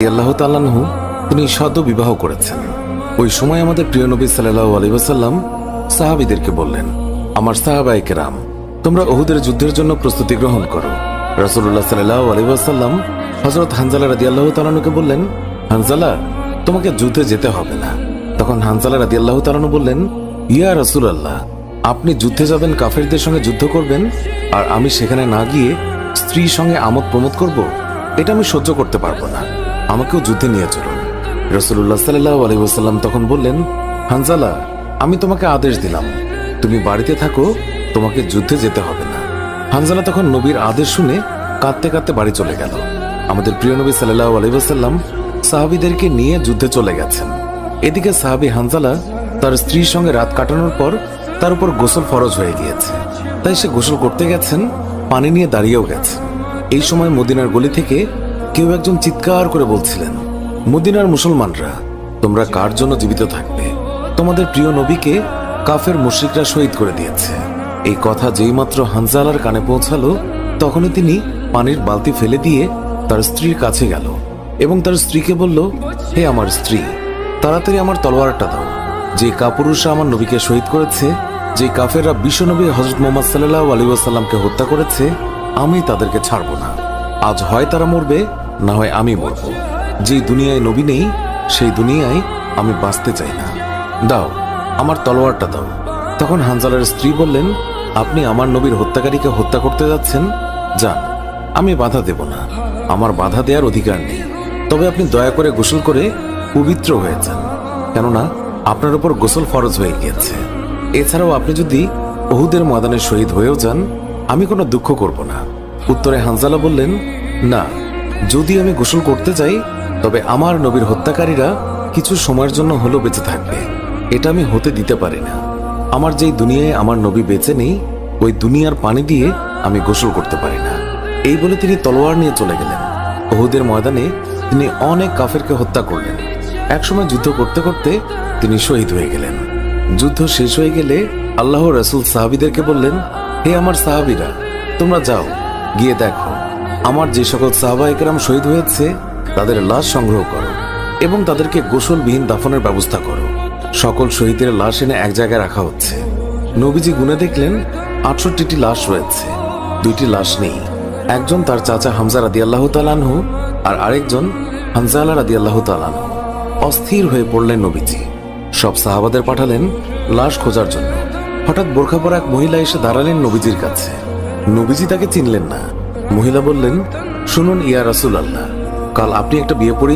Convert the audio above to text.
আল্লাহ তাআলাহু তিনি সদ্য বিবাহ করেছেন। ওই সময় আমাদের প্রিয় নবী সাল্লাল্লাহু আলাইহি ওয়াসাল্লাম সাহাবীদেরকে বললেন, আমার সাহাবায়ে কেরাম, তোমরা উহুদের যুদ্ধের জন্য প্রস্তুতি গ্রহণ করো। রাসূলুল্লাহ সাল্লাল্লাহু আলাইহি ওয়াসাল্লাম হযরত হানজালা রাদিয়াল্লাহু তাআলাকে বললেন, হানজালা, তোমাকে যুদ্ধে যেতে হবে না। তখন হানজালা রাদিয়াল্লাহু তাআলা বললেন, ইয়া রাসূলুল্লাহ, আপনি যুদ্ধে যাবেন, কাফেরদের সঙ্গে যুদ্ধ করবেন, আর আমি সেখানে না গিয়ে স্ত্রীর সঙ্গে আমোদ প্রমোদ করব? এটা আমি সহ্য করতে পারবো না, আমাকেও যুদ্ধে নিয়ে চলুন। রাসূলুল্লাহ সাল্লাল্লাহু আলাইহি ওয়াসাল্লাম তখন বললেন, হানজালা, আমি তোমাকে আদেশ দিলাম, তুমি বাড়িতে থাকো, তোমাকে যুদ্ধে যেতে হবে না। হানজালা তখন নবীর আদেশ শুনে কাঁদতে কাঁদতে বাড়ি চলে গেল। আমাদের প্রিয় নবী সাল্লাল্লাহু আলাইহি ওয়াসাল্লাম সাহাবীদেরকে নিয়ে যুদ্ধে চলে গেছেন। এদিকে সাহাবী হানজালা তার স্ত্রীর সঙ্গে রাত কাটানোর পর তার উপর গোসল ফরজ হয়ে গিয়েছে, তাই সে গোসল করতে গেছেন, পানি নিয়ে দাঁড়িয়েও গেছেন। এই সময় মদিনার গলি থেকে কেউ একজন চিৎকার করে বলছিলেন, মদিনার মুসলমানরা, তোমরা কার জন্য জীবিত থাকবে? তোমাদের প্রিয় নবীকে কাফের মুশরিকরা শহীদ করে দিয়েছে। এই কথা যেই মাত্র হানজালার কানে পৌঁছালো, তখনই তিনি পানির বালতি ফেলে দিয়ে তার স্ত্রীর কাছে গেল এবং তার স্ত্রীকে বলল, হে আমার স্ত্রী, তাড়াতাড়ি আমার তলোয়ারটা দাও। যে কাপুরুষরা আমার নবীকে শহীদ করেছে, যে কাফেররা বিশ্বনবী হযরত মুহাম্মদ সাল্লাল্লাহু আলাইহি ওয়াসাল্লামকে হত্যা করেছে, আমি তাদেরকে ছাড়ব না। আজ হয় তারা মরবে, না হয় আমি মরব। যে দুনিয়ায় নবী নেই, সেই দুনিয়ায় আমি বাঁচতে চাই না। দাও, আমার তলোয়ারটা দাও। তখন হানজালার স্ত্রী বললেন, আপনি আমার নবীর হত্যাকারীকে হত্যা করতে যাচ্ছেন? যান, আমি বাধা দেব না, আমার বাধা দেওয়ার অধিকার নেই। তবে আপনি দয়া করে গোসল করে পবিত্র হয়ে যান, কেননা আপনার উপর গোসল ফরজ হয়ে গিয়েছে। এছাড়াও আপনি যদি উহুদের ময়দানে শহীদ হয়েও যান, আমি কোনো দুঃখ করব না। উত্তরে হানজালা বললেন, না, যদি আমি গোসল করতে যাই, তবে আমার নবীর হত্যাকারীরা কিছু সময়ের জন্য হলেও বেঁচে থাকবে, এটা আমি হতে দিতে পারি না। আমার যেই দুনিয়ায় আমার নবী বেঁচে নেই, ওই দুনিয়ার পানি দিয়ে আমি গোসল করতে পারি না। এই বলে তিনি তলোয়ার নিয়ে চলে গেলেন। উহুদের ময়দানে তিনি অনেক কাফেরকে হত্যা করলেন। একসময় যুদ্ধ করতে করতে তিনি শহীদ হয়ে গেলেন। যুদ্ধ শেষ হয়ে গেলে আল্লাহ রাসূল সাহাবীদেরকে বললেন, হে আমার সাহাবীরা, তোমরা যাও, গিয়ে দেখো আমার যে সকল সাহাবা একরাম শহীদ হয়েছে তাদের লাশ সংগ্রহ করো এবং তাদেরকে গোসলবিহীন দাফনের ব্যবস্থা করো। সকল শহীদের লাশ এনে এক জায়গায় রাখা হচ্ছে। নবীজি গুনে দেখলেন ৬৮টি লাশ রয়েছে, ২টি লাশ নেই। একজন তার চাচা হামজা রাদিয়াল্লাহু তাআলা আনহু, আর আরেকজন হানজালা রাদিয়াল্লাহু তাআলা আনহু। অস্থির হয়ে পড়লেন নবীজি। সব সাহাবাদের পাঠালেন লাশ খোঁজার জন্য। হঠাৎ বোরখা পরা এক মহিলা এসে দাঁড়ালেন নবীজির কাছে। নবীজি তাকে চিনলেন না। মহিলা বললেন, শুনুন ইয়া রাসূলুল্লাহ, কাল আপনি একটা বিয়ে পড়ি